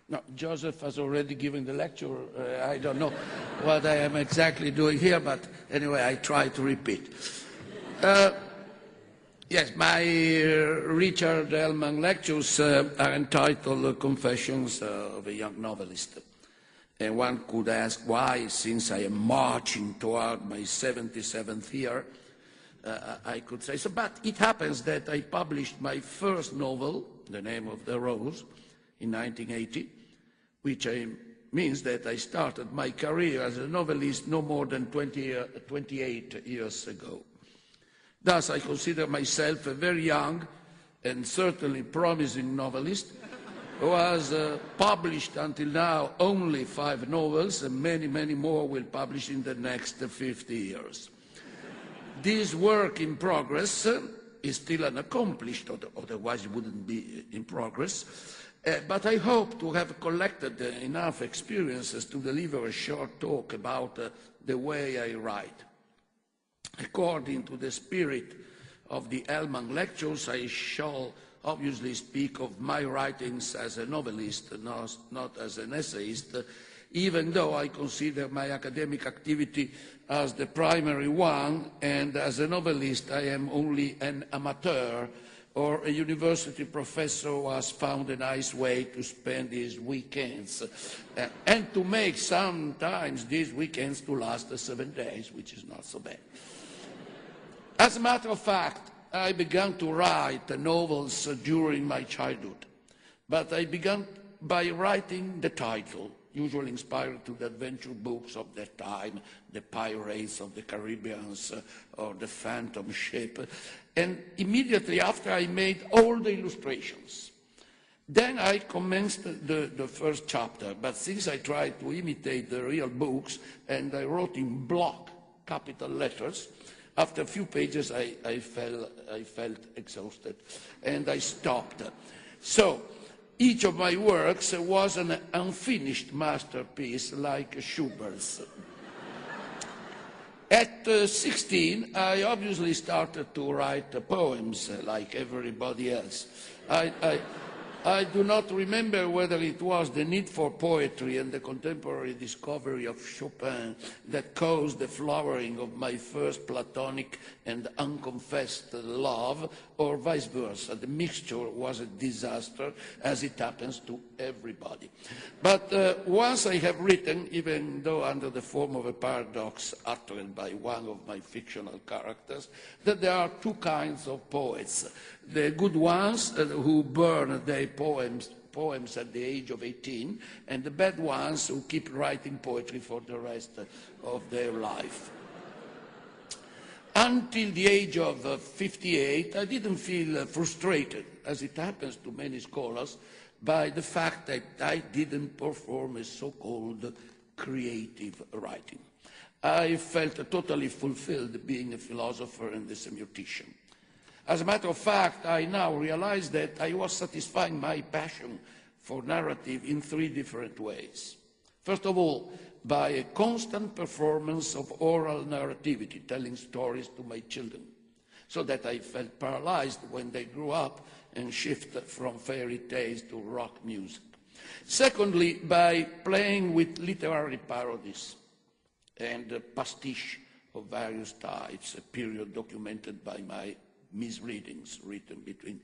No, Joseph has already given the lecture. I don't know what I am exactly doing here, but anyway, I try to repeat. Yes, my Richard Ellman lectures are entitled Confessions of a Young Novelist. And one could ask why, since I am marching toward my 77th year, I could say so. But it happens that I published my first novel, The Name of the Rose, in 1980, which means that I started my career as a novelist no more than 28 years ago. Thus, I consider myself a very young and certainly promising novelist who has published until now only 5 novels, and many, many more will publish in the next 50 years. This work in progress is still unaccomplished, otherwise it wouldn't be in progress, but I hope to have collected enough experiences to deliver a short talk about the way I write. According to the spirit of the Ellman lectures, I shall obviously speak of my writings as a novelist, not as an essayist, even though I consider my academic activity as the primary one, and as a novelist I am only an amateur or a university professor who has found a nice way to spend his weekends and to make sometimes these weekends to last 7 days, which is not so bad. As a matter of fact, I began to write novels during my childhood, but I began by writing the title, usually inspired to the adventure books of that time, The Pirates of the Caribbean or The Phantom Ship, and immediately after I made all the illustrations. Then I commenced the first chapter, but since I tried to imitate the real books and I wrote in block capital letters, after a few pages I felt exhausted and I stopped. So each of my works was an unfinished masterpiece like Schubert's. At 16, I obviously started to write poems like everybody else. I do not remember whether it was the need for poetry and the contemporary discovery of Chopin that caused the flowering of my first platonic and unconfessed love, or vice versa. The mixture was a disaster, as it happens to everybody. But once I have written, even though under the form of a paradox uttered by one of my fictional characters, that there are 2 kinds of poets. The good ones who burn their poems at the age of 18, and the bad ones who keep writing poetry for the rest of their life. Until the age of 58, I didn't feel frustrated, as it happens to many scholars, by the fact that I didn't perform a so-called creative writing. I felt totally fulfilled being a philosopher and a semiotician. As a matter of fact, I now realize that I was satisfying my passion for narrative in 3 different ways. First of all, by a constant performance of oral narrativity, telling stories to my children, so that I felt paralyzed when they grew up and shifted from fairy tales to rock music. Secondly, by playing with literary parodies and pastiche of various types, a period documented by my misreadings written between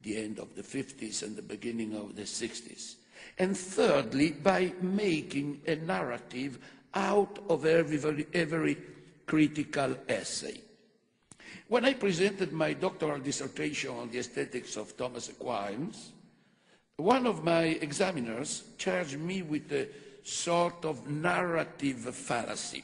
the end of the 50s and the beginning of the 60s. And thirdly, by making a narrative out of every critical essay. When I presented my doctoral dissertation on the aesthetics of Thomas Aquinas, one of my examiners charged me with a sort of narrative fallacy.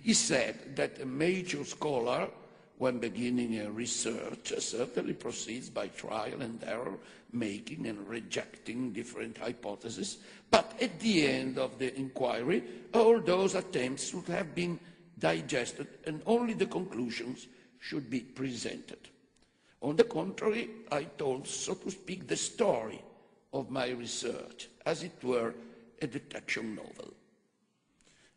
He said that a major scholar, when beginning a research, certainly proceeds by trial and error, making and rejecting different hypotheses, but at the end of the inquiry, all those attempts should have been digested and only the conclusions should be presented. On the contrary, I told, so to speak, the story of my research, as it were a detection novel.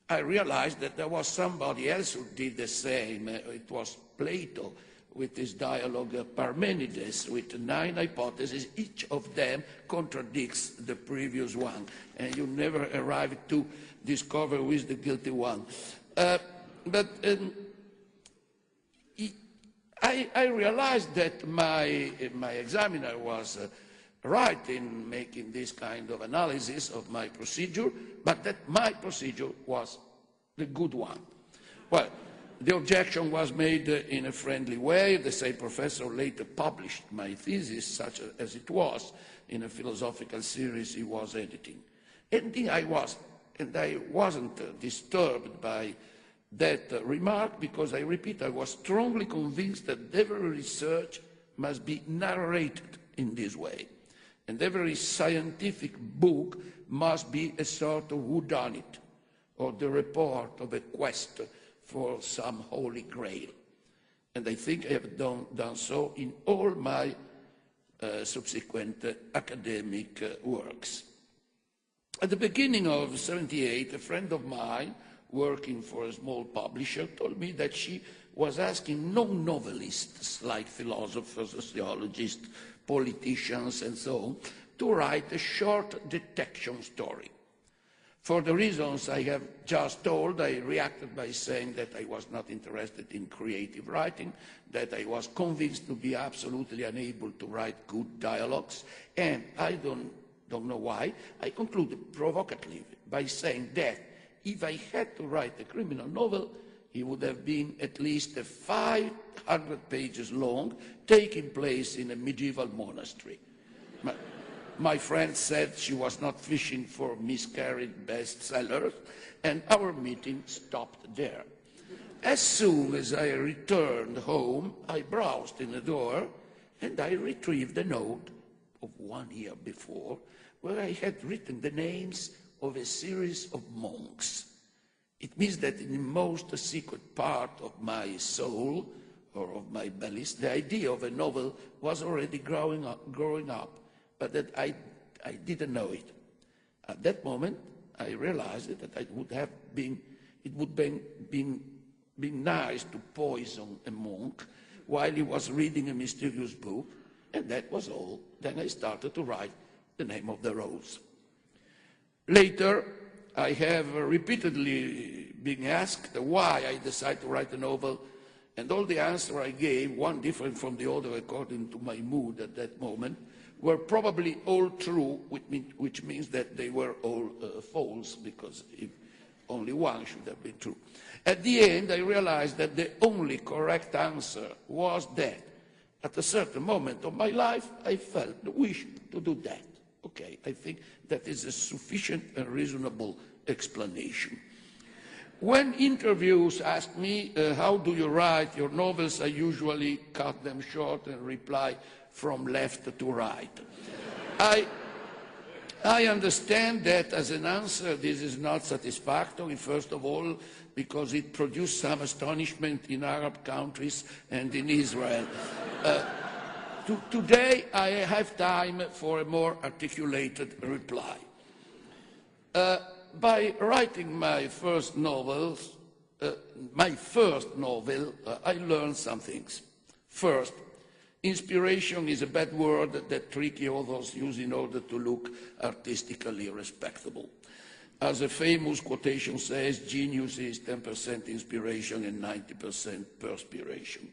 I realized that there was somebody else who did the same. It was Plato, with his dialogue Parmenides, with 9 hypotheses. Each of them contradicts the previous one, and you never arrive to discover who is the guilty one. But I realized that my examiner was right in making this kind of analysis of my procedure, but that my procedure was the good one. Well, the objection was made in a friendly way. The same professor later published my thesis, such as it was, in a philosophical series he was editing. And I wasn't disturbed by that remark, because I repeat, I was strongly convinced that every research must be narrated in this way. And every scientific book must be a sort of whodunit, or the report of a quest for some holy grail. And I think I have done so in all my subsequent academic works. At the beginning of '78, a friend of mine, working for a small publisher, told me that she was asking non-novelists like philosophers, sociologists, politicians, and so on, to write a short detection story. For the reasons I have just told, I reacted by saying that I was not interested in creative writing, that I was convinced to be absolutely unable to write good dialogues, and I don't know why, I concluded provocatively by saying that if I had to write a criminal novel, it would have been at least 500 pages long, taking place in a medieval monastery. My friend said she was not fishing for miscarried bestsellers, and our meeting stopped there. As soon as I returned home, I browsed in the drawer, and I retrieved a note of 1 year before, where I had written the names of a series of monks. It means that in the most secret part of my soul, or of my belly, the idea of a novel was already growing up, but that I didn't know it. At that moment, I realized that it would have been nice to poison a monk while he was reading a mysterious book, and that was all. Then I started to write The Name of the Rose. Later, I have repeatedly been asked why I decided to write a novel, and all the answers I gave, one different from the other according to my mood at that moment, were probably all true, which means that they were all false, because if only one should have been true. At the end, I realized that the only correct answer was that at a certain moment of my life, I felt the wish to do that. Okay, I think that is a sufficient and reasonable explanation. When interviews ask me, how do you write your novels, I usually cut them short and reply from left to right. I understand that as an answer this is not satisfactory, first of all, because it produced some astonishment in Arab countries and in Israel. Today I have time for a more articulated reply. By writing my first novel, I learned some things. First, inspiration is a bad word that tricky authors use in order to look artistically respectable. As a famous quotation says, genius is 10% inspiration and 90% perspiration.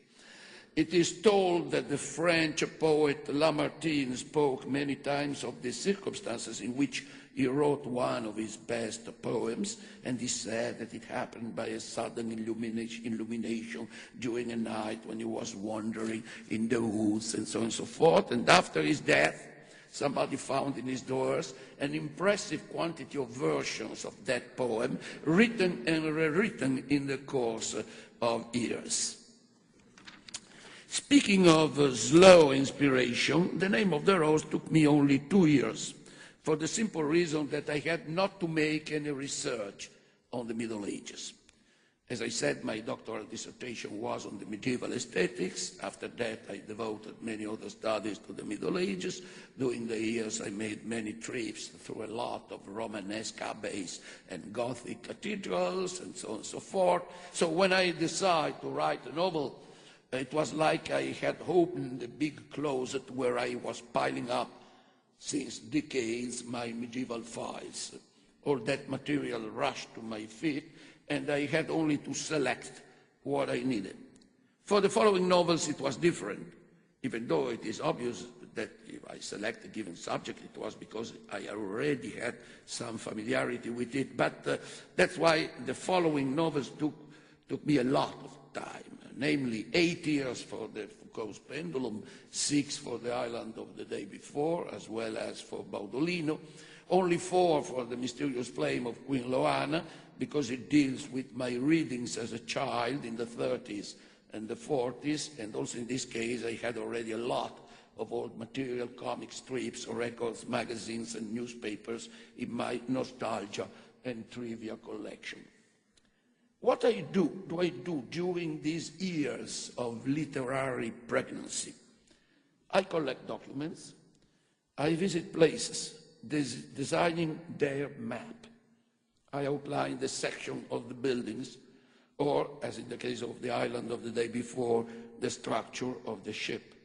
It is told that the French poet Lamartine spoke many times of the circumstances in which he wrote one of his best poems, and he said that it happened by a sudden illumination during a night when he was wandering in the woods, and so on and so forth. And after his death, somebody found in his drawers an impressive quantity of versions of that poem, written and rewritten in the course of years. Speaking of slow inspiration, The Name of the Rose took me only 2 years, for the simple reason that I had not to make any research on the Middle Ages. As I said, my doctoral dissertation was on the medieval aesthetics. After that, I devoted many other studies to the Middle Ages. During the years, I made many trips through a lot of Romanesque abbeys and Gothic cathedrals, and so on and so forth. So when I decided to write a novel, It was like I had opened a big closet where I was piling up since decades my medieval files. All that material rushed to my feet, and I had only to select what I needed. For the following novels, it was different, even though it is obvious that if I select a given subject, it was because I already had some familiarity with it. But that's why the following novels took me a lot of time, namely 8 years for the Foucault's Pendulum, 6 for The Island of the Day Before, as well as for Baudolino, only 4 for The Mysterious Flame of Queen Loana, because it deals with my readings as a child in the 30s and the 40s, and also in this case I had already a lot of old material, comic strips, records, magazines, and newspapers in my nostalgia and trivia collection. What do I do during these years of literary pregnancy? I collect documents, I visit places, designing their map. I outline the section of the buildings, or, as in the case of The Island of the Day Before, the structure of the ship.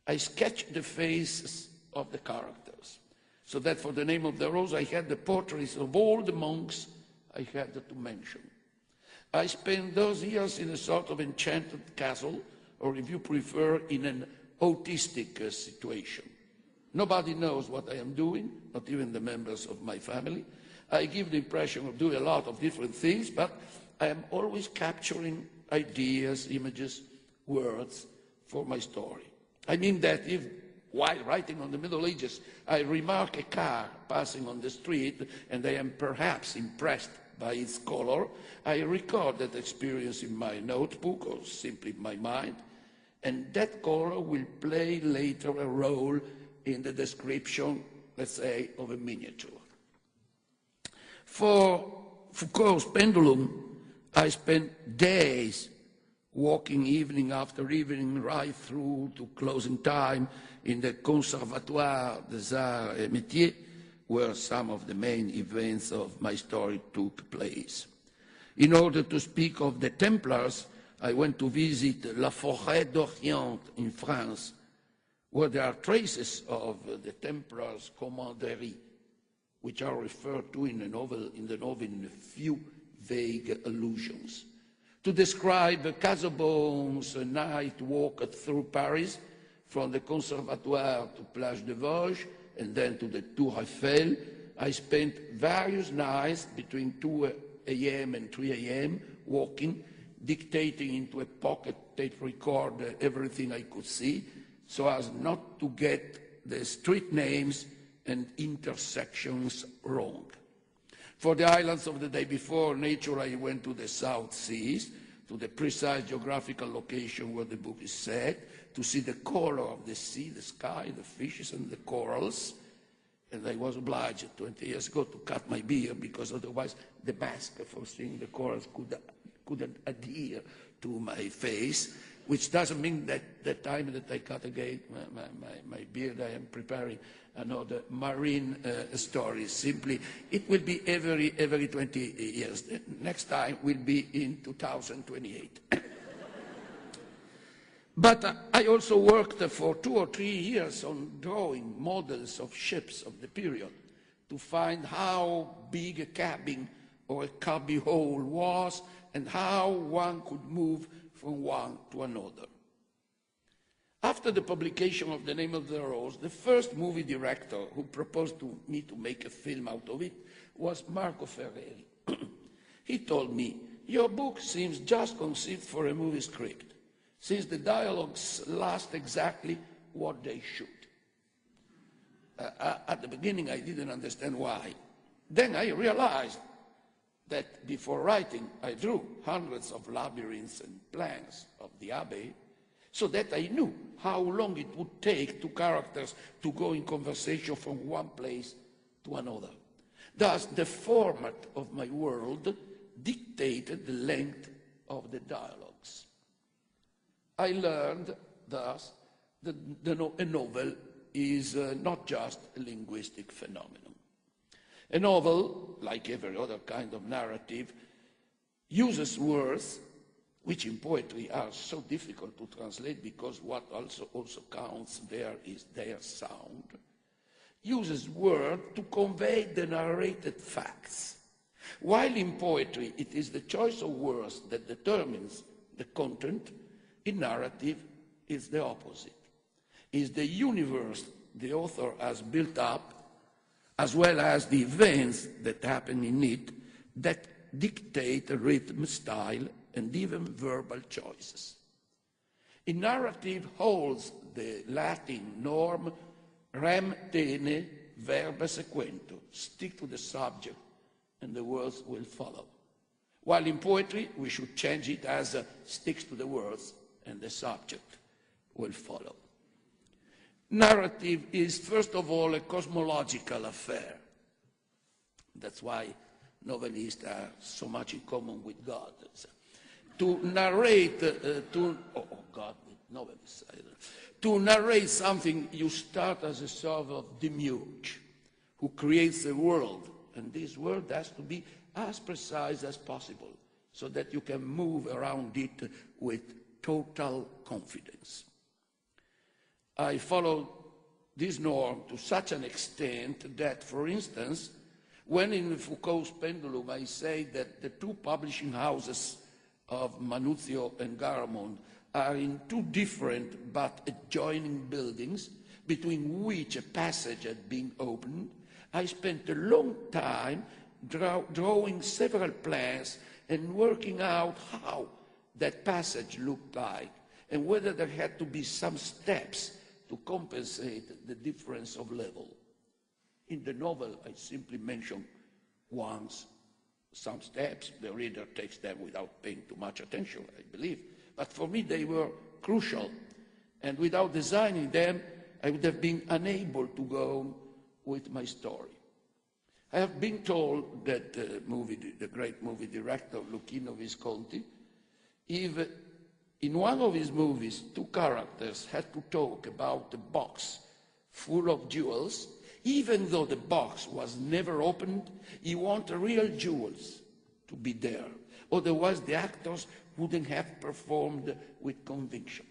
I sketch the faces of the characters, so that for The Name of the Rose I had the portraits of all the monks I had to mention. I spent those years in a sort of enchanted castle, or if you prefer, in an autistic situation. Nobody knows what I am doing, not even the members of my family. I give the impression of doing a lot of different things, but I am always capturing ideas, images, words for my story. I mean that if, while writing on the Middle Ages, I remark a car passing on the street and I am perhaps impressed by its color, I record that experience in my notebook or simply in my mind, and that color will play later a role in the description, let's say, of a miniature. For Foucault's Pendulum, I spent days walking evening after evening right through to closing time in the Conservatoire des Arts et Métiers, where some of the main events of my story took place. In order to speak of the Templars, I went to visit La Forêt d'Orient in France, where there are traces of the Templars' commandery, which are referred to in the novel in a few vague allusions. To describe Casaubon's night walk through Paris, from the Conservatoire to Plage de Vosges, and then to the Tour Eiffel, I spent various nights between 2 a.m. and 3 a.m. walking, dictating into a pocket tape recorder everything I could see, so as not to get the street names and intersections wrong. For The Islands of the Day Before, nature, I went to the South Seas, to the precise geographical location where the book is set, to see the color of the sea, the sky, the fishes, and the corals. And I was obliged 20 years ago to cut my beard, because otherwise the mask for seeing the corals couldn't adhere to my face, which doesn't mean that the time that I cut again my beard, I am preparing another marine story. Simply, it will be every 20 years. The next time will be in 2028. But I also worked for 2 or 3 years on drawing models of ships of the period to find how big a cabin or a cubby hole was and how one could move from one to another. After the publication of The Name of the Rose, the first movie director who proposed to me to make a film out of it was Marco Ferreri. He told me, "Your book seems just conceived for a movie script, since the dialogues last exactly what they should." At the beginning, I didn't understand why. Then I realized that before writing, I drew hundreds of labyrinths and plans of the Abbey, so that I knew how long it would take two characters to go in conversation from one place to another. Thus, the format of my world dictated the length of the dialogues. I learned, thus, that a novel is not just a linguistic phenomenon. A novel, like every other kind of narrative, uses words which in poetry are so difficult to translate because what also counts there is their sound, uses words to convey the narrated facts. While in poetry it is the choice of words that determines the content, in narrative it's the opposite. It's the universe the author has built up, as well as the events that happen in it, that dictate rhythm, style, and even verbal choices. In narrative holds the Latin norm rem tene verba sequentur, stick to the subject and the words will follow. While in poetry we should change it as sticks to the words and the subject will follow. Narrative is first of all a cosmological affair. That's why novelists are so much in common with God. To narrate, to narrate something, you start as a sort of demiurge who creates a world, and this world has to be as precise as possible so that you can move around it with total confidence. I follow this norm to such an extent that, for instance, when in Foucault's Pendulum I say that the two publishing houses of Manuzio and Garamond are in two different but adjoining buildings, between which a passage had been opened, I spent a long time drawing several plans and working out how that passage looked like and whether there had to be some steps to compensate the difference of level. In the novel, I simply mention once some steps. The reader takes them without paying too much attention, I believe. But for me, they were crucial. And without designing them, I would have been unable to go on with my story. I have been told that the great movie director, Luchino Visconti, if in one of his movies, two characters had to talk about a box full of jewels, even though the box was never opened, he wanted real jewels to be there. Otherwise, the actors wouldn't have performed with conviction.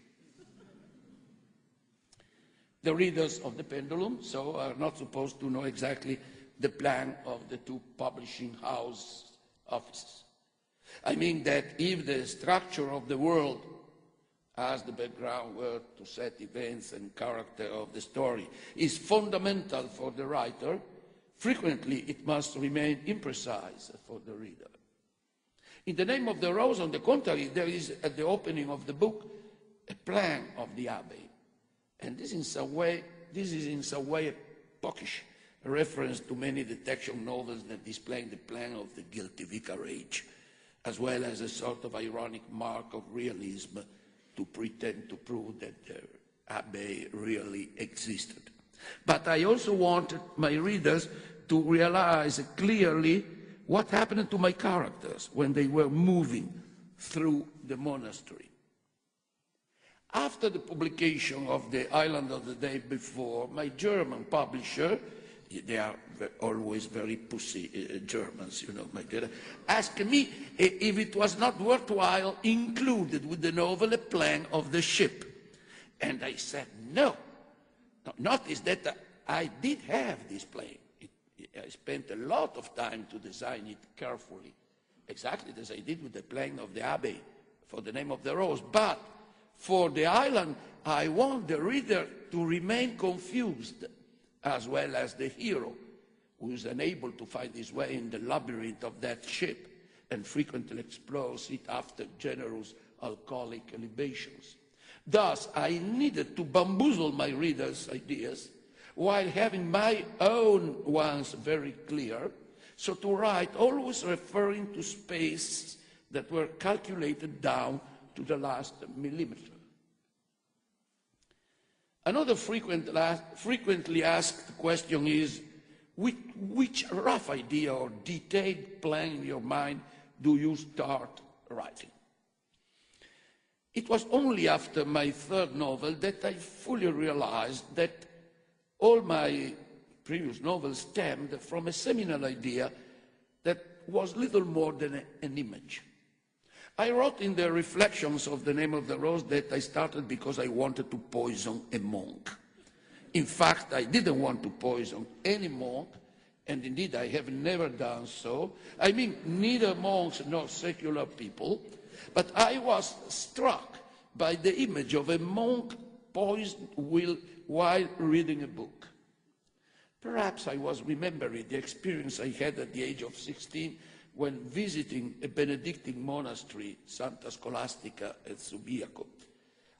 The readers of the Pendulum, so, are not supposed to know exactly the plan of the two publishing house offices. I mean that if the structure of the world as the background word to set events and character of the story is fundamental for the writer, frequently it must remain imprecise for the reader. In The Name of the Rose, on the contrary, there is at the opening of the book a plan of the abbey. And this is in some way a bookish reference to many detection novels that display the plan of the guilty vicarage, as well as a sort of ironic mark of realism to pretend to prove that the abbey really existed. But I also wanted my readers to realize clearly what happened to my characters when they were moving through the monastery. After the publication of The Island of the Day Before, my German publisher, they are always very pussy Germans, you know, my dear, asked me if it was not worthwhile included with the novel a plan of the ship. And I said, no. Notice that I did have this plan. I spent a lot of time to design it carefully, exactly as I did with the plan of the abbey for The Name of the Rose. But for the island, I want the reader to remain confused, as well as the hero, who is unable to find his way in the labyrinth of that ship and frequently explores it after generous alcoholic libations. Thus, I needed to bamboozle my readers' ideas while having my own ones very clear, so to write always referring to spaces that were calculated down to the last millimeter. Another frequently asked question is, which rough idea or detailed plan in your mind do you start writing? It was only after my third novel that I fully realized that all my previous novels stemmed from a seminal idea that was little more than an image. I wrote in the reflections of the name of the rose that I started because I wanted to poison a monk. In fact, I didn't want to poison any monk, and indeed I have never done so. I mean, neither monks nor secular people, but I was struck by the image of a monk poisoned while reading a book. Perhaps I was remembering the experience I had at the age of 16 when visiting a Benedictine monastery, Santa Scholastica at Subiaco.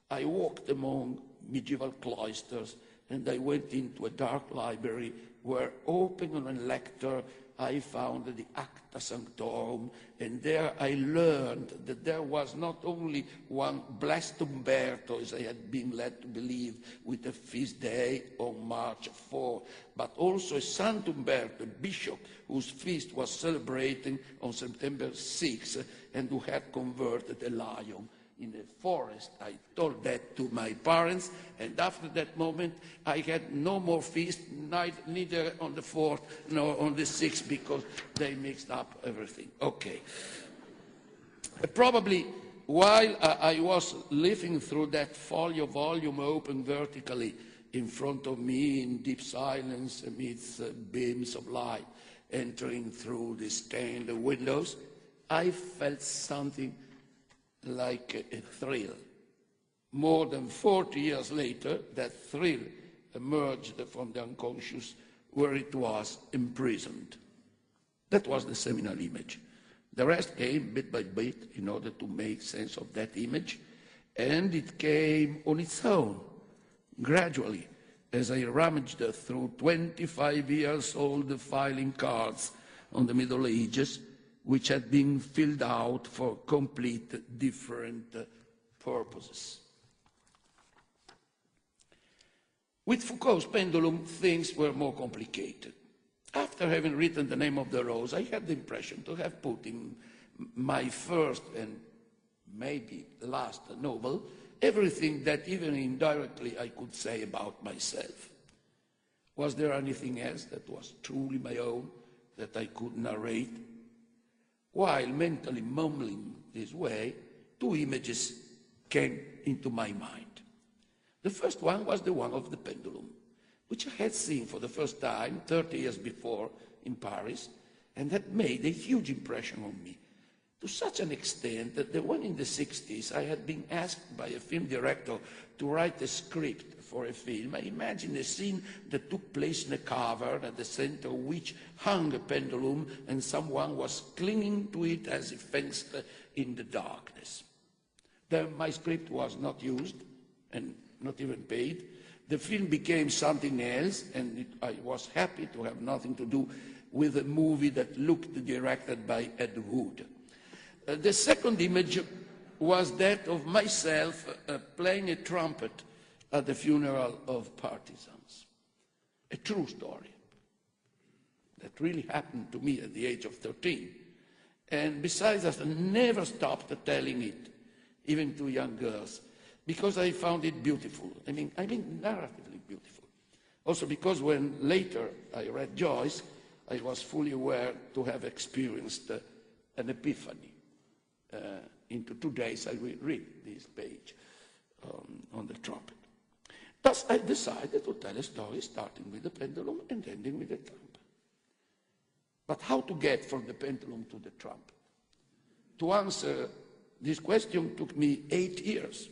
I walked among medieval cloisters and I went into a dark library where, open on a lectern, I found the Acta Sanctorum, and there I learned that there was not only one blessed Umberto, as I had been led to believe, with a feast day on March 4, but also a Saint Umberto, a bishop, whose feast was celebrating on September 6, and who had converted a lion in the forest. I told that to my parents, and after that moment, I had no more feast, neither on the 4th nor on the 6th, because they mixed up everything. Okay. Probably while I was living through that folio volume open vertically in front of me in deep silence amidst beams of light entering through the stained windows, I felt something like a thrill. More than 40 years later, that thrill emerged from the unconscious where it was imprisoned. That was the seminal image. The rest came bit by bit in order to make sense of that image, and it came on its own, gradually, as I rummaged through 25 years old filing cards on the Middle Ages, which had been filled out for complete different purposes. With Foucault's pendulum, things were more complicated. After having written The Name of the Rose, I had the impression to have put in my first and maybe last novel everything that even indirectly I could say about myself. Was there anything else that was truly my own that I could narrate? While mentally mumbling this way, two images came into my mind. The first one was the one of the pendulum, which I had seen for the first time 30 years before in Paris, and had made a huge impression on me, to such an extent that when in the 60s I had been asked by a film director to write a script for a film, I imagined a scene that took place in a cavern at the center of which hung a pendulum and someone was clinging to it as if fenced in the darkness. Then my script was not used and not even paid. The film became something else, and I was happy to have nothing to do with a movie that looked directed by Ed Wood. The second image was that of myself playing a trumpet at the funeral of partisans. A true story that really happened to me at the age of 13. And besides, I never stopped telling it, even to young girls, because I found it beautiful. I mean narratively beautiful. Also because when later I read Joyce, I was fully aware to have experienced an epiphany. Into 2 days I will read this page on the trumpet. Thus I decided to tell a story starting with the pendulum and ending with the trumpet. But how to get from the pendulum to the trumpet? To answer this question took me 8 years,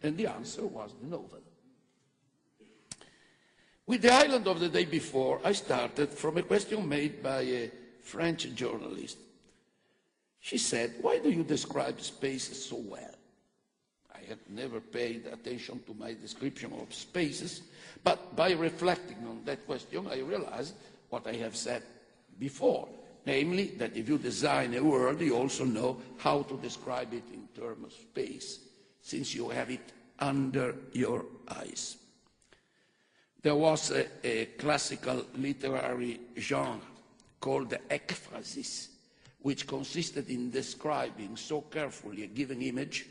and the answer was the novel. With The Island of the Day Before, I started from a question made by a French journalist. She said, "Why do you describe spaces so well?" I had never paid attention to my description of spaces, but by reflecting on that question, I realized what I have said before, namely that if you design a world, you also know how to describe it in terms of space, since you have it under your eyes. There was a classical literary genre called the ekphrasis, which consisted in describing so carefully a given image,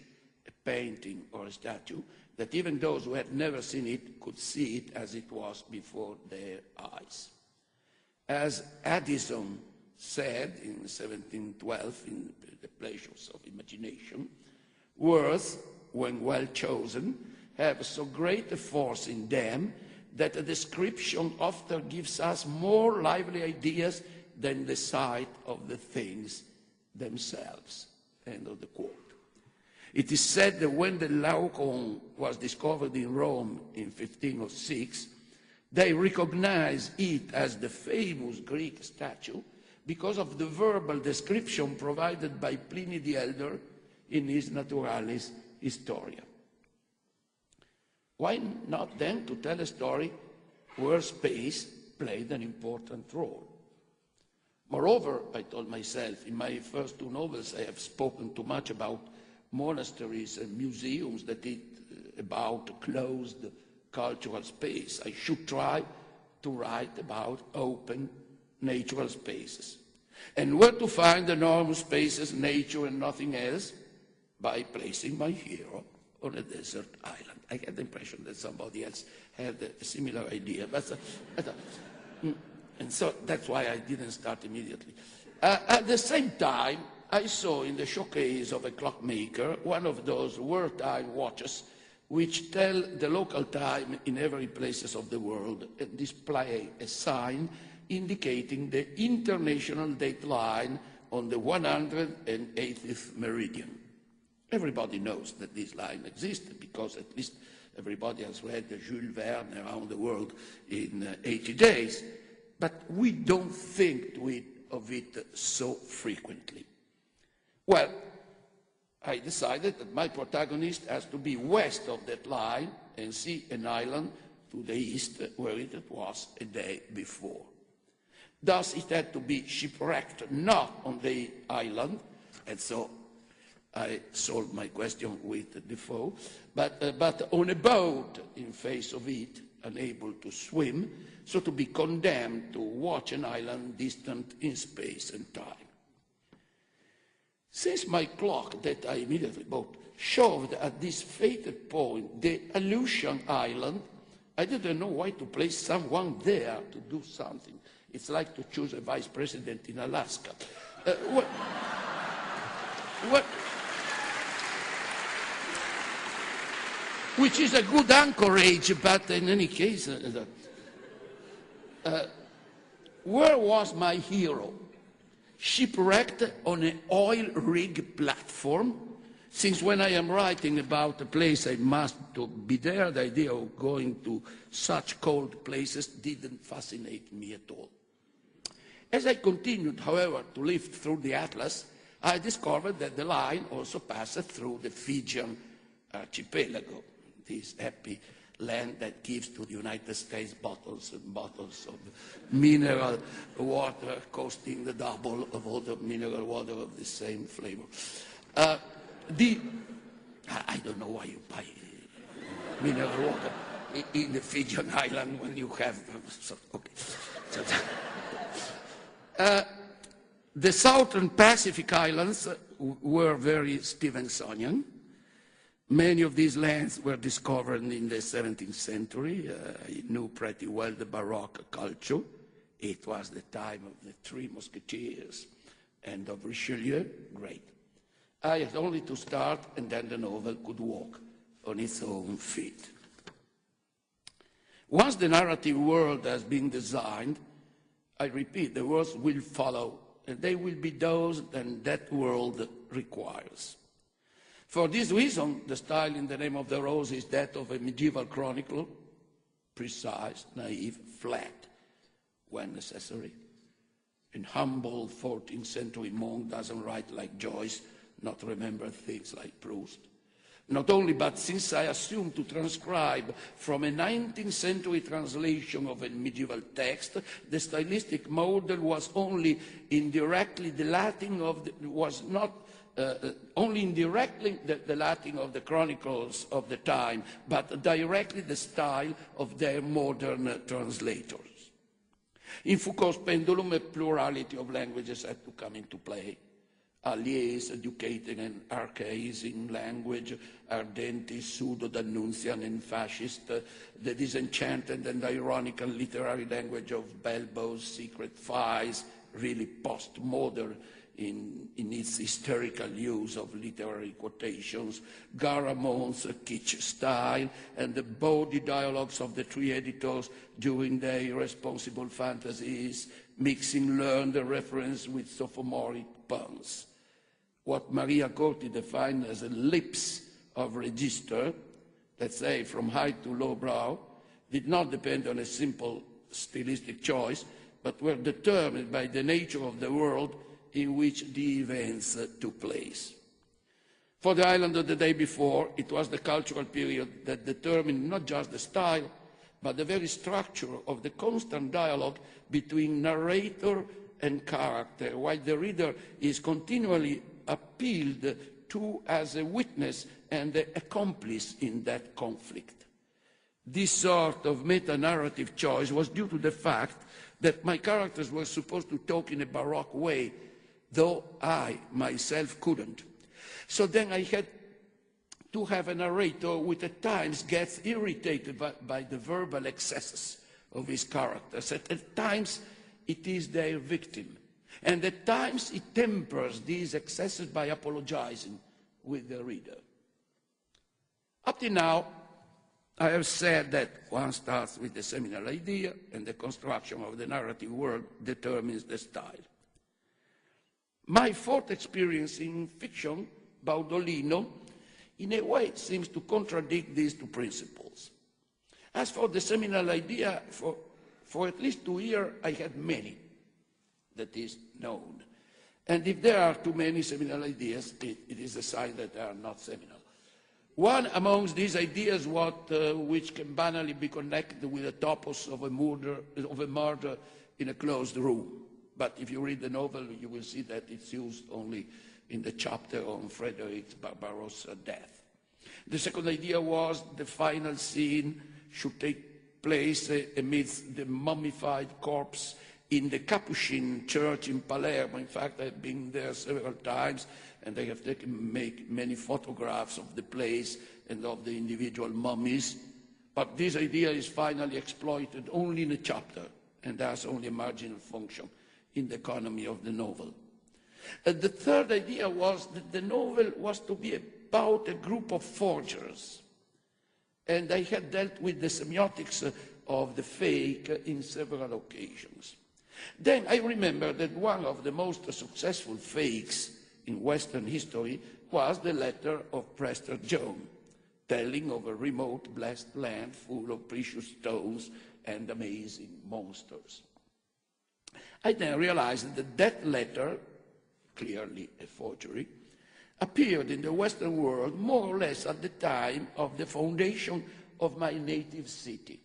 a painting or a statue, that even those who had never seen it could see it as it was before their eyes. As Addison said in 1712 in The Pleasures of Imagination, words, when well chosen, have so great a force in them that a description often gives us more lively ideas than the sight of the things themselves. End of the quote. It is said that when the Laocoon was discovered in Rome in 1506, they recognized it as the famous Greek statue because of the verbal description provided by Pliny the Elder in his Naturalis Historia. Why not then to tell a story where space played an important role? Moreover, I told myself, in my first two novels I have spoken too much about monasteries and museums that it about closed cultural space. I should try to write about open natural spaces. And where to find enormous spaces, nature and nothing else? By placing my hero on a desert island. I had the impression that somebody else had a similar idea, and so that's why I didn't start immediately. At the same time, I saw in the showcase of a clockmaker one of those world time watches which tell the local time in every places of the world and display a sign indicating the international date line on the 180th meridian. Everybody knows that this line exists because at least everybody has read Jules Verne Around the World in 80 days, but we don't think of it so frequently. Well, I decided that my protagonist has to be west of that line and see an island to the east where it was a day before. Thus, it had to be shipwrecked not on the island, and so I solved my question with Defoe, but on a boat in face of it, unable to swim, so to be condemned to watch an island distant in space and time. Since my clock that I immediately bought showed at this fated point the Aleutian Island, I didn't know why to place someone there to do something. It's like to choose a vice president in Alaska. Which is a good anchorage, but in any case, where was my hero? Shipwrecked on an oil rig platform? Since when I am writing about a place I must be there, the idea of going to such cold places didn't fascinate me at all. As I continued, however, to lift through the Atlas, I discovered that the line also passed through the Fijian archipelago, this happy land that gives to the United States bottles and bottles of mineral water costing the double of all the mineral water of the same flavor. I don't know why you buy mineral water in the Fijian island when you have... the Southern Pacific Islands were very Stevensonian. Many of these lands were discovered in the 17th century. I knew pretty well the Baroque culture. It was the time of the Three Musketeers and of Richelieu. Great. I had only to start, and then the novel could walk on its own feet. Once the narrative world has been designed, I repeat, the words will follow, and they will be those that world requires. For this reason, the style in The Name of the Rose is that of a medieval chronicler, precise, naive, flat, when necessary. An humble 14th century monk doesn't write like Joyce, not remember things like Proust. Not only, but since I assume to transcribe from a 19th century translation of a medieval text, the stylistic model was only indirectly the Latin of the, was not only indirectly the Latin of the chronicles of the time, but directly the style of their modern translators. In Foucault's pendulum, a plurality of languages had to come into play. Aliés, educated and archaizing language, ardenti, pseudo-Danuncian and fascist, the disenchanted and ironical literary language of Belbow's secret files, really postmodern in its hysterical use of literary quotations, Garamont's kitsch style, and the bawdy dialogues of the three editors during their irresponsible fantasies, mixing learned reference with sophomoric puns. What Maria Corti defined as a lips of register, let's say from high to low brow, did not depend on a simple stylistic choice, but were determined by the nature of the world in which the events took place. For the island of the day before, it was the cultural period that determined not just the style, but the very structure of the constant dialogue between narrator and character, while the reader is continually appealed to as a witness and an accomplice in that conflict. This sort of meta-narrative choice was due to the fact that my characters were supposed to talk in a Baroque way, though I myself couldn't. So then I had to have a narrator which at times gets irritated by the verbal excesses of his characters. At times it is their victim. And at times it tempers these excesses by apologizing with the reader. Up to now, I have said that one starts with the seminal idea and the construction of the narrative world determines the style. My fourth experience in fiction, Baudolino, in a way seems to contradict these two principles. As for the seminal idea, for at least 2 years I had many, that is known. And if there are too many seminal ideas, it is a sign that they are not seminal. One amongst these ideas which can banally be connected with the topos of a murder in a closed room. But if you read the novel, you will see that it's used only in the chapter on Frederick Barbarossa's death. The second idea was the final scene should take place amidst the mummified corpse in the Capuchin church in Palermo. In fact, I've been there several times, and I have taken many photographs of the place and of the individual mummies. But this idea is finally exploited only in a chapter, and has only a marginal function in the economy of the novel. The third idea was that the novel was to be about a group of forgers. And I had dealt with the semiotics of the fake in several occasions. Then I remember that one of the most successful fakes in Western history was the letter of Prester John, telling of a remote blessed land full of precious stones and amazing monsters. I then realized that that letter, clearly a forgery, appeared in the Western world more or less at the time of the foundation of my native city,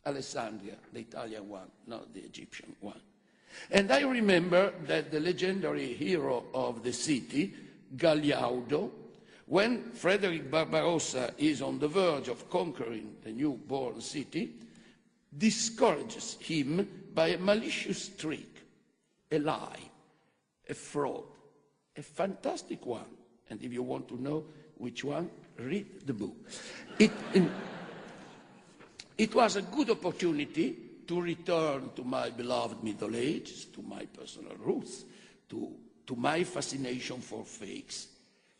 Alessandria, the Italian one, not the Egyptian one. And I remember that the legendary hero of the city, Galiaudo, when Frederick Barbarossa is on the verge of conquering the newborn city, discourages him by a malicious trick, a lie, a fraud, a fantastic one. And if you want to know which one, read the book. It was a good opportunity to return to my beloved Middle Ages, to my personal roots, to my fascination for fakes.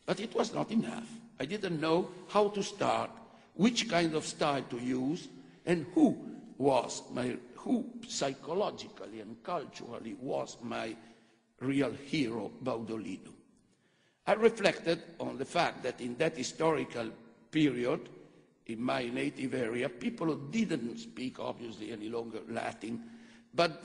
But it was not enough. I didn't know how to start, which kind of style to use, and who psychologically and culturally was my real hero, Baudolino. I reflected on the fact that in that historical period, in my native area, people didn't speak, obviously, any longer Latin, but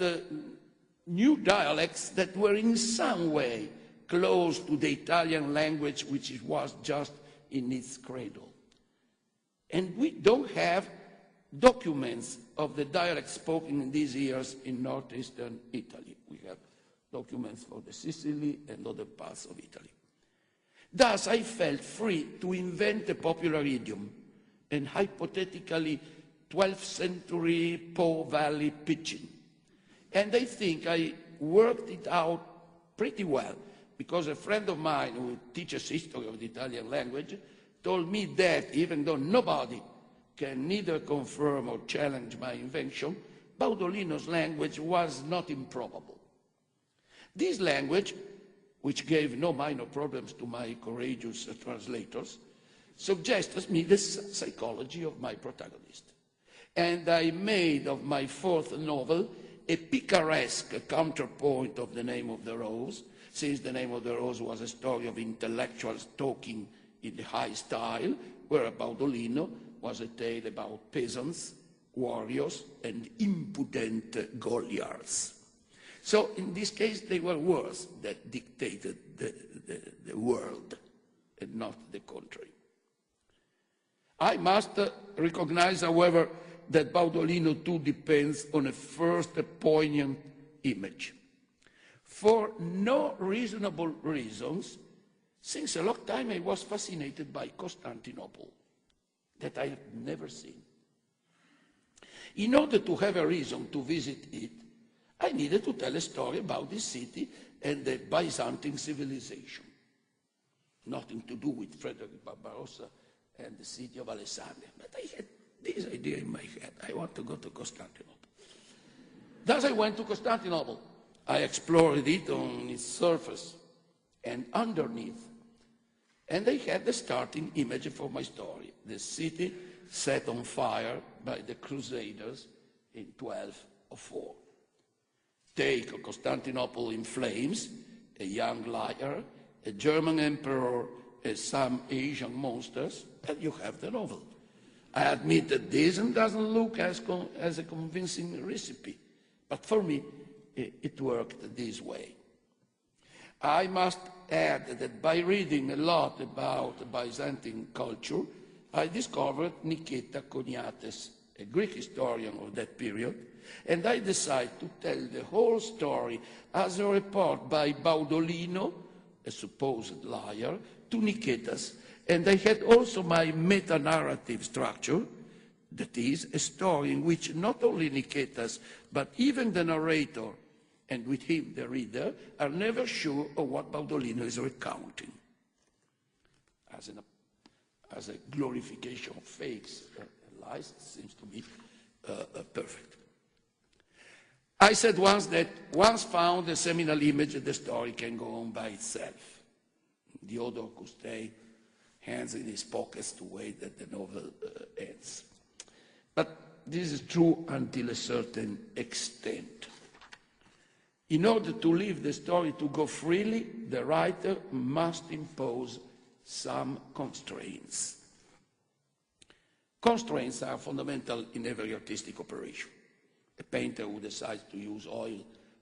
new dialects that were in some way close to the Italian language, which it was just in its cradle. And we don't have documents of the dialects spoken in these years in northeastern Italy. We have documents for the Sicily and other parts of Italy. Thus, I felt free to invent a popular idiom, and hypothetically 12th century Po Valley pidgin. And I think I worked it out pretty well, because a friend of mine who teaches history of the Italian language told me that even though nobody can neither confirm or challenge my invention, Baudolino's language was not improbable. This language, which gave no minor problems to my courageous translators, suggested me the psychology of my protagonist. And I made of my fourth novel a picaresque counterpoint of The Name of the Rose, since The Name of the Rose was a story of intellectuals talking in the high style, where Baudolino was a tale about peasants, warriors, and impudent Goliards. So in this case, they were words that dictated the world, and not the contrary. I must recognize, however, that Baudolino too depends on a first poignant image. For no reasonable reasons, since a long time I was fascinated by Constantinople, that I have never seen. In order to have a reason to visit it, I needed to tell a story about this city and the Byzantine civilization. Nothing to do with Frederick Barbarossa and the city of Alessandria. But I had this idea in my head. I want to go to Constantinople. Thus I went to Constantinople. I explored it on its surface and underneath. And I had the starting image for my story. The city set on fire by the Crusaders in 1204. Take Constantinople in flames, a young liar, a German emperor, and some Asian monsters, and you have the novel. I admit that this doesn't look as a convincing recipe, but for me, it worked this way. I must add that by reading a lot about Byzantine culture, I discovered Niketa Koniates, a Greek historian of that period, and I decided to tell the whole story as a report by Baudolino, a supposed liar, to Niketas, and I had also my meta-narrative structure, that is, a story in which not only Niketas, but even the narrator, and with him the reader, are never sure of what Baudolino is recounting. As a glorification of fakes and lies, it seems to be perfect. I said once that once found a seminal image, the story can go on by itself. The author could stay hands in his pockets to wait that the novel ends. But this is true until a certain extent. In order to leave the story to go freely, the writer must impose some constraints. Constraints are fundamental in every artistic operation. A painter who decides to use oil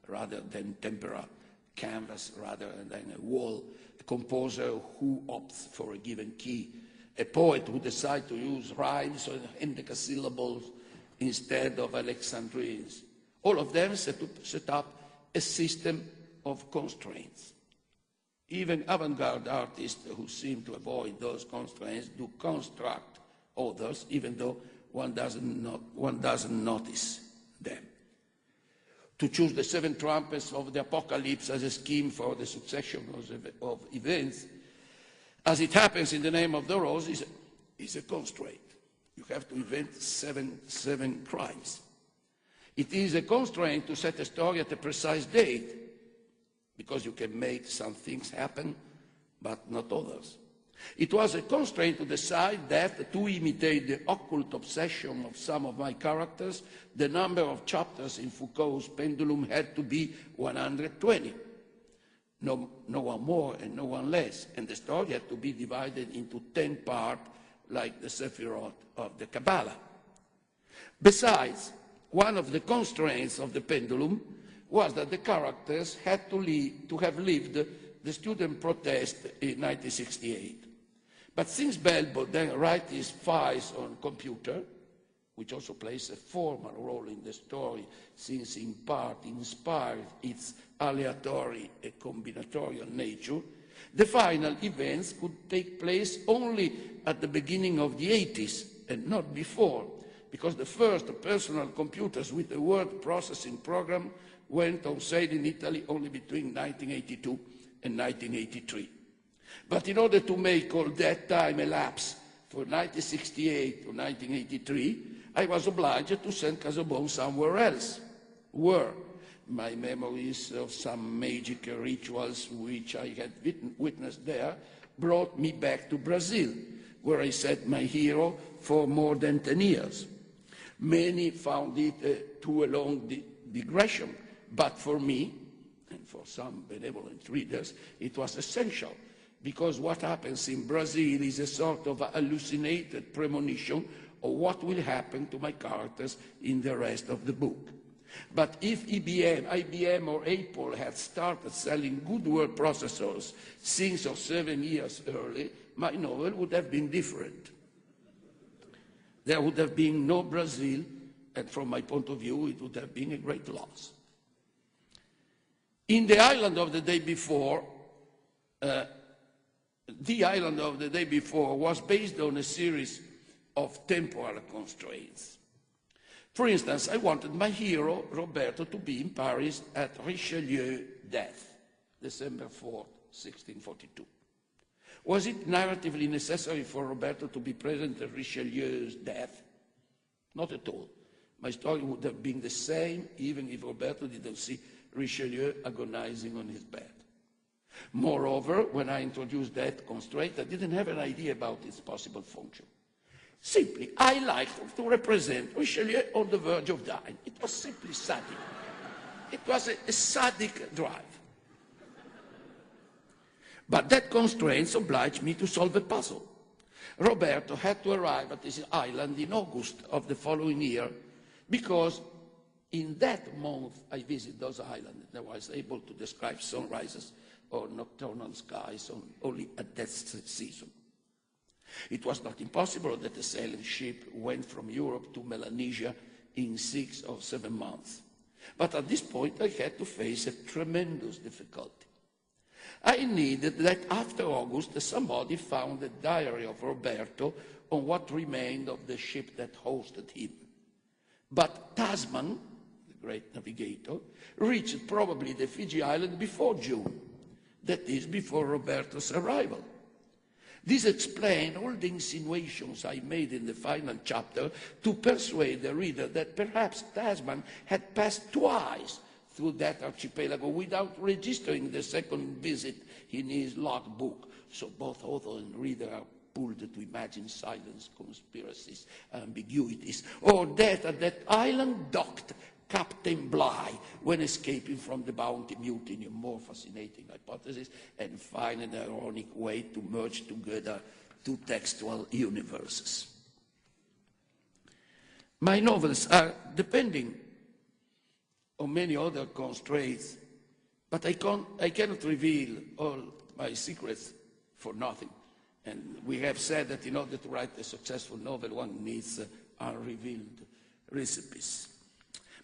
rather than tempera, canvas rather than a wall, a composer who opts for a given key, a poet who decides to use rhymes or endecasyllables instead of alexandrines. All of them set up a system of constraints. Even avant-garde artists who seem to avoid those constraints do construct others, even though one doesn't notice them. To choose the seven trumpets of the apocalypse as a scheme for the succession of events, as it happens in The Name of the Rose, is a constraint. You have to invent seven crimes. It is a constraint to set a story at a precise date, because you can make some things happen, but not others. It was a constraint to decide that, to imitate the occult obsession of some of my characters, the number of chapters in Foucault's Pendulum had to be 120. No one more and no one less. And the story had to be divided into 10 parts, like the Sephirot of the Kabbalah. Besides, one of the constraints of the Pendulum was that the characters had to have lived the student protest in 1968. But since Belbo then writes his files on computer, which also plays a formal role in the story, since in part inspired its aleatory and combinatorial nature, the final events could take place only at the beginning of the 80s and not before, because the first personal computers with a word processing program went on sale in Italy only between 1982 and 1983. But in order to make all that time elapse from 1968 to 1983, I was obliged to send Casaubon somewhere else. Where? my memories of some magic rituals which I had witnessed there brought me back to Brazil, where I set my hero for more than 10 years. Many found it too a long digression, but for me, and for some benevolent readers, it was essential, because what happens in Brazil is a sort of hallucinated premonition of what will happen to my characters in the rest of the book. But if IBM or Apple had started selling good word processors 6 or 7 years early, my novel would have been different. There would have been no Brazil, and from my point of view, it would have been a great loss. In The Island of the Day Before, The Island of the Day Before was based on a series of temporal constraints. For instance, I wanted my hero, Roberto, to be in Paris at Richelieu's death, December 4, 1642. Was it narratively necessary for Roberto to be present at Richelieu's death? Not at all. My story would have been the same even if Roberto didn't see Richelieu agonizing on his bed. Moreover, when I introduced that constraint, I didn't have an idea about its possible function. Simply, I liked to represent Richelieu on the verge of dying. It was simply sadic. It was a sadic drive. But that constraint obliged me to solve a puzzle. Roberto had to arrive at this island in August of the following year, because in that month I visited those islands and I was able to describe sunrises or nocturnal skies only at that season. It was not impossible that a sailing ship went from Europe to Melanesia in 6 or 7 months. But at this point, I had to face a tremendous difficulty. I needed that after August, somebody found the diary of Roberto on what remained of the ship that hosted him. But Tasman, the great navigator, reached probably the Fiji Island before June, that is, before Roberto's arrival. This explains all the insinuations I made in the final chapter to persuade the reader that perhaps Tasman had passed twice through that archipelago without registering the second visit in his logbook. So both author and reader are pulled to imagine silence, conspiracies, ambiguities, or that at that island docked Captain Bligh when escaping from the Bounty mutiny, a more fascinating hypothesis, and find an ironic way to merge together two textual universes. My novels are depending on many other constraints, but I cannot reveal all my secrets for nothing. And we have said that in order to write a successful novel, one needs unrevealed recipes.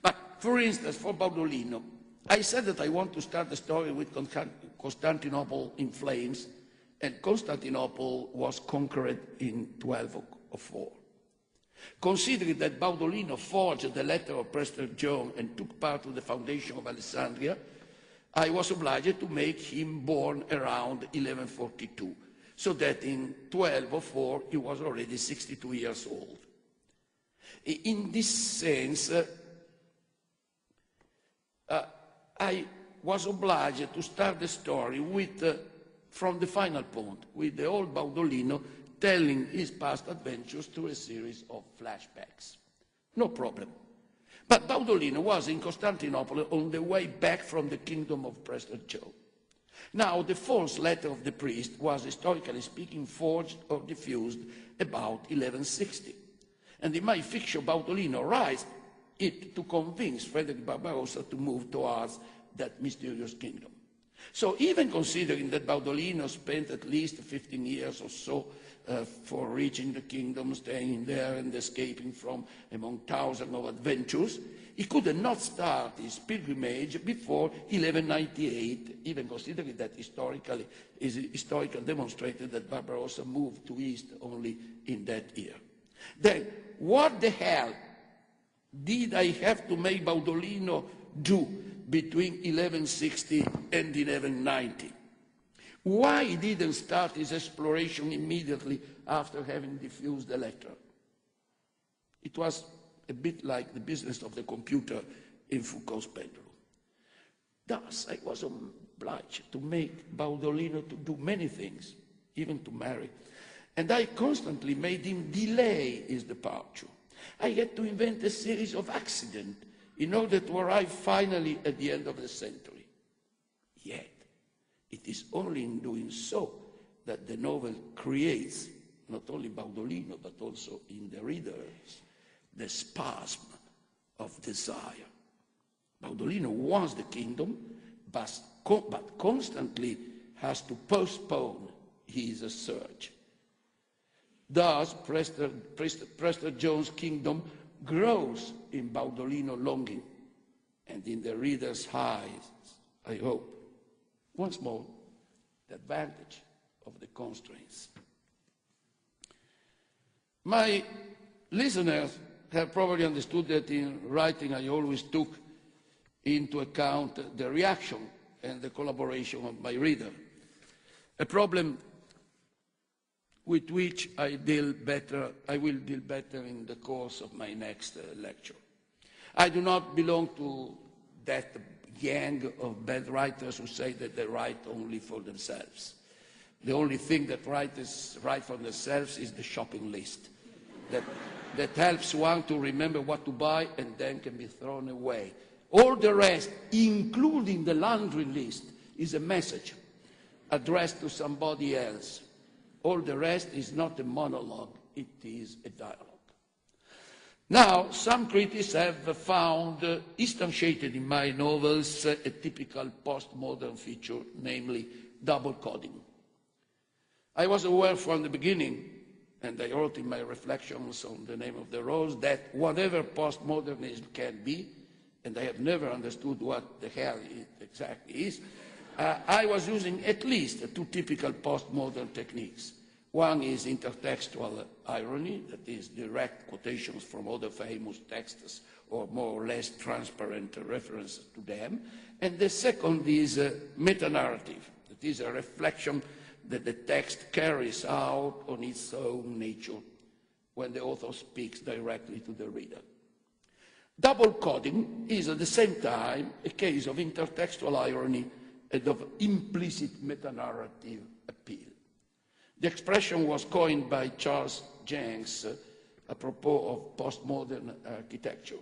But, for instance, for Baudolino, I said that I want to start the story with Constantinople in flames, and Constantinople was conquered in 1204. Considering that Baudolino forged the letter of Prester John and took part in the foundation of Alessandria, I was obliged to make him born around 1142, so that in 1204 he was already 62 years old. In this sense, I was obliged to start the story from the final point, with the old Baudolino telling his past adventures through a series of flashbacks. No problem. But Baudolino was in Constantinople on the way back from the kingdom of Prester Joe. Now, the false letter of the priest was, historically speaking, forged or diffused about 1160. And in my fiction, Baudolino writes it to convince Frederick Barbarossa to move towards that mysterious kingdom. So even considering that Baudolino spent at least 15 years or so for reaching the kingdom, staying there and escaping from among thousands of adventures, he could not start his pilgrimage before 1198, even considering that historical demonstrated that Barbarossa moved to East only in that year. Then, what the hell did I have to make Baudolino do between 1160 and 1190? Why he didn't start his exploration immediately after having diffused the letter? It was a bit like the business of the computer in Foucault's bedroom. Thus, I was obliged to make Baudolino to do many things, even to marry. And I constantly made him delay his departure. I had to invent a series of accidents in order to arrive finally at the end of the century. Yet, it is only in doing so that the novel creates, not only Baudolino, but also in the readers, the spasm of desire. Baudolino wants the kingdom, but constantly has to postpone his search. Thus, Prester Jones' kingdom grows in Baudolino longing, and in the reader's eyes, I hope, once more, the advantage of the constraints. My listeners have probably understood that in writing I always took into account the reaction and the collaboration of my reader, a problem with which I will deal better in the course of my next lecture. I do not belong to that gang of bad writers who say that they write only for themselves. The only thing that writers write for themselves is the shopping list that helps one to remember what to buy and then can be thrown away. All the rest, including the laundry list, is a message addressed to somebody else. All the rest is not a monologue, it is a dialogue. Now, some critics have found instantiated in my novels a typical postmodern feature, namely double coding. I was aware from the beginning, and I wrote in my reflections on The Name of the Rose, that whatever postmodernism can be, and I have never understood what the hell it exactly is, I was using at least two typical postmodern techniques. One is intertextual irony, that is direct quotations from other famous texts or more or less transparent references to them. And the second is meta-narrative, that is a reflection that the text carries out on its own nature when the author speaks directly to the reader. Double coding is at the same time a case of intertextual irony and of implicit meta-narrative appeal. The expression was coined by Charles Jenks apropos of postmodern architecture,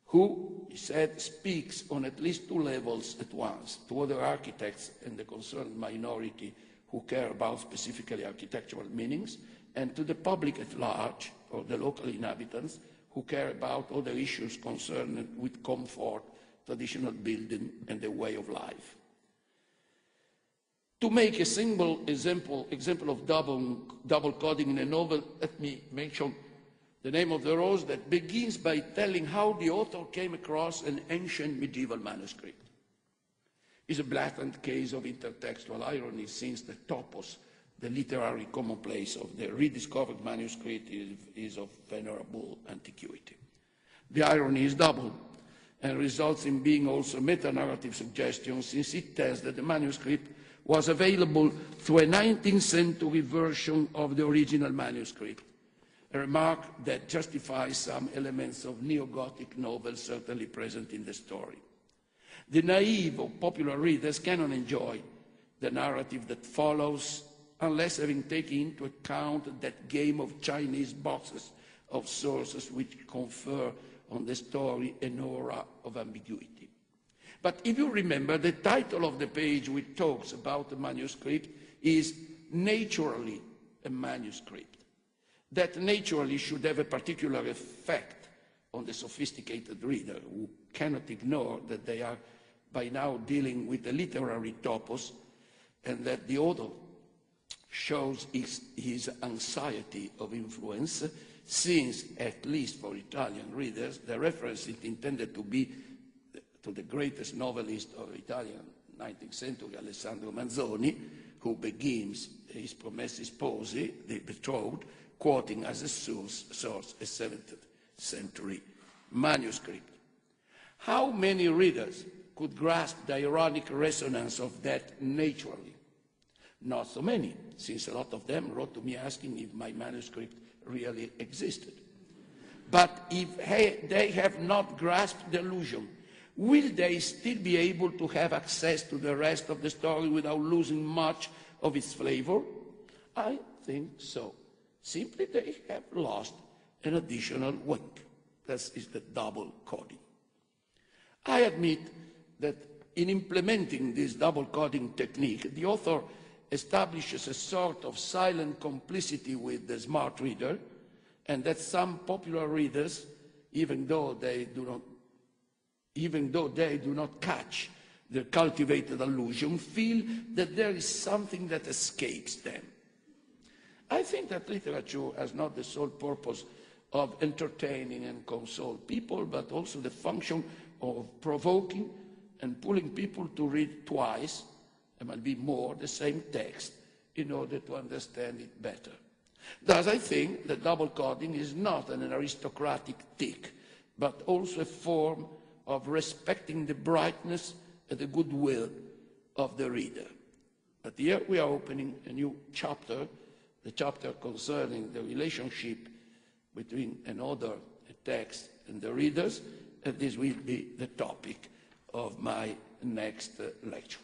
who, he said, speaks on at least two levels at once, to other architects and the concerned minority who care about specifically architectural meanings, and to the public at large, or the local inhabitants, who care about other issues concerned with comfort, traditional building, and the way of life. To make a single example of double coding in a novel, let me mention The Name of the Rose, that begins by telling how the author came across an ancient medieval manuscript. It's a blatant case of intertextual irony, since the topos, the literary commonplace of the rediscovered manuscript, is of venerable antiquity. The irony is double and results in being also meta-narrative suggestion, since it tells that the manuscript was available through a 19th century version of the original manuscript, a remark that justifies some elements of neo-Gothic novels certainly present in the story. The naive or popular readers cannot enjoy the narrative that follows unless having taken into account that game of Chinese boxes of sources which confer on the story an aura of ambiguity. But if you remember, the title of the page which talks about the manuscript is Naturally a Manuscript. That naturally should have a particular effect on the sophisticated reader, who cannot ignore that they are by now dealing with a literary topos, and that the author shows his anxiety of influence, since, at least for Italian readers, the reference is intended to be to the greatest novelist of Italian 19th century, Alessandro Manzoni, who begins his Promessi Sposi, the betrothed, quoting as a source a 7th century manuscript. How many readers could grasp the ironic resonance of that naturally? Not so many, since a lot of them wrote to me asking if my manuscript really existed. But if they have not grasped the allusion, Will they still be able to have access to the rest of the story without losing much of its flavor? I think so. Simply they have lost an additional week. That is the double coding. I admit that in implementing this double coding technique, the author establishes a sort of silent complicity with the smart reader, and that some popular readers, even though they do not catch the cultivated allusion, feel that there is something that escapes them. I think that literature has not the sole purpose of entertaining and console people, but also the function of provoking and pulling people to read twice, and might be more, the same text in order to understand it better. Thus, I think that double coding is not an aristocratic tic, but also a form of respecting the brightness and the goodwill of the reader. But here we are opening a new chapter, the chapter concerning the relationship between an author, a text, and the readers, and this will be the topic of my next lecture.